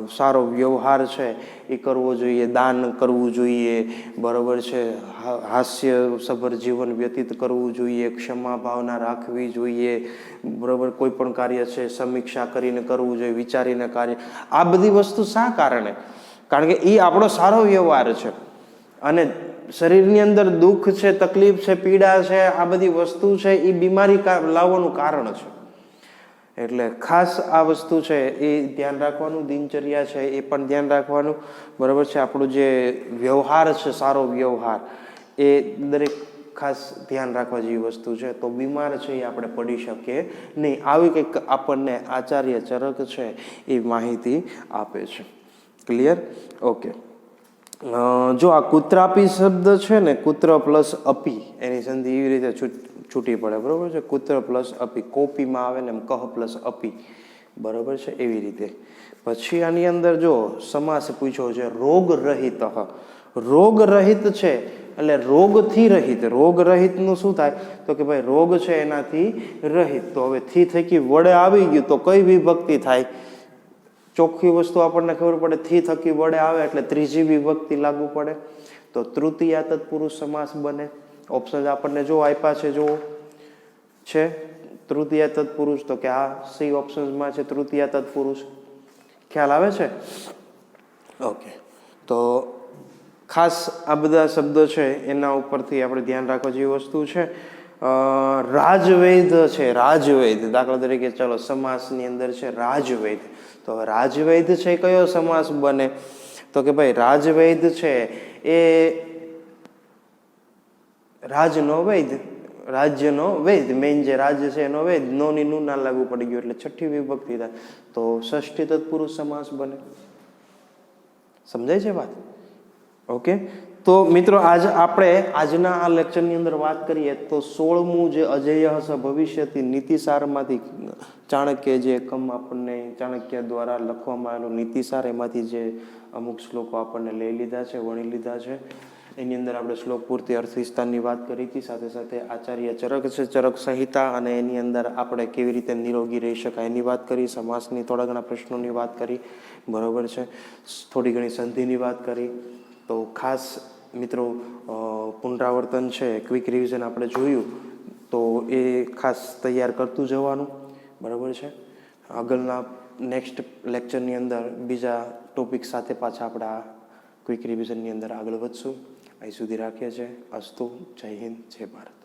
સારો વ્યવહાર છે એ કરવો જોઈએ, દાન કરવું જોઈએ, બરોબર છે, હાસ્ય સભર જીવન વ્યતીત કરવું જોઈએ, ક્ષમા ભાવના રાખવી જોઈએ, બરોબર, કોઈ પણ કાર્ય છે સમીક્ષા કરીને કરવું જોઈએ, વિચારીને કાર્ય. આ બધી વસ્તુ શા કારણે? કારણ કે એ આપણો સારો વ્યવહાર છે. અને શરીરની અંદર દુઃખ છે, તકલીફ છે, પીડા છે, આ બધી વસ્તુ છે એ બીમારી લાવવાનું કારણ છે. એટલે ખાસ આ વસ્તુ છે એ ધ્યાન રાખવાનું. દિનચર્યા છે એ પણ ધ્યાન રાખવાનું. બરાબર છે. આપણું જે વ્યવહાર છે, સારો વ્યવહાર, એ દરેક ખાસ ધ્યાન રાખવા જેવી વસ્તુ છે. તો બીમાર છે એ આપણે પડી શકીએ નહીં. આવી કંઈક આપણને આચાર્ય ચરક છે એ માહિતી આપે છે. ક્લિયર? ઓકે. જો આ કુત્રાપી શબ્દ છે ને, કુત્ર પ્લસ અપી, એની સંધિ એવી રીતે છૂટી પડે, બરોબર છે. કુત્ર પ્લસ અપી, કોપીમાં આવે ને એમ કહ પ્લસ અપી, બરોબર છે, એવી રીતે. પછી આની અંદર જો સમાસ પૂછ્યો છે રોગ રહિત. રોગ રહિત છે એટલે રોગથી રહિત. રોગ રહિતનું શું થાય તો કે ભાઈ રોગ છે એનાથી રહિત. તો હવે થી થકી વડે આવી ગયું તો કઈ વિભક્તિ થાય? ચોખ્ખી વસ્તુ આપણને ખબર પડે, થી થકી વડે આવે એટલે ત્રીજી વિભક્તિ લાગુ પડે. તો તૃતીયા તત્પુરુષ સમાસ બને. ઓપ્શન આપણને જો આપ્યા છે, જો છે તૃતીયા તત્પુરુષ, તો કે આ સી ઓપ્શન્સમાં છે તૃતીયા તત્પુરુષ. ખ્યાલ આવે છે? ઓકે. તો ખાસ આ બધા શબ્દો છે એના ઉપરથી આપણે ધ્યાન રાખવા જેવી વસ્તુ છે. રાજવૈદ છે, રાજવૈદ, દાખલા તરીકે ચલો સમાસની અંદર છે રાજવૈદ. તો રાજવૈદ છે કયો સમાસ બને તો કે ભાઈ રાજવૈદ છે એ રાજનો વૈદ, રાજ્યનો વૈદ, મેઇન જે રાજ્ય છે એનો વૈદ. નોની નું ના લાગુ પડી ગયું એટલે છઠ્ઠી વિભક્તિ થાય. તો ષષ્ઠી તત્પુરુષ સમાસ બને. સમજાય છે વાત? ઓકે. તો મિત્રો આપણે આજના આ લેક્ચરની અંદર વાત કરીએ તો 16મું જે અજેય ભવિષ્યથી નીતિસારમાંથી ચાણક્ય જે એકમ આપણને ચાણક્ય દ્વારા લખવામાં આવેલો નીતિસાર, એમાંથી જે અમુક શ્લોકો આપણને લઈ લીધા છે, વણી લીધા છે. એની અંદર આપણે શ્લોક પૂર્તિ અર્થ વિસ્તારની વાત કરી હતી. સાથે સાથે આચાર્ય ચરક છે, ચરક સંહિતા, અને એની અંદર આપણે કેવી રીતે નિરોગી રહી શકાય એની વાત કરી. સમાસની થોડા ઘણા પ્રશ્નોની વાત કરી, બરોબર છે. થોડી ઘણી સંધિની વાત કરી. તો ખાસ મિત્રો પુનરાવર્તન છે, ક્વિક રિવિઝન આપણે જોયું તો એ ખાસ તૈયાર કરતું જવાનું, બરાબર છે. આગળના નેક્સ્ટ લેક્ચરની અંદર બીજા ટોપિક સાથે પાછા આપણે આ ક્વિક રિવિઝનની અંદર આગળ વધશું. અહીં સુધી રાખીએ છીએ. અસ્તુ. જય હિન્દ, જય ભારત.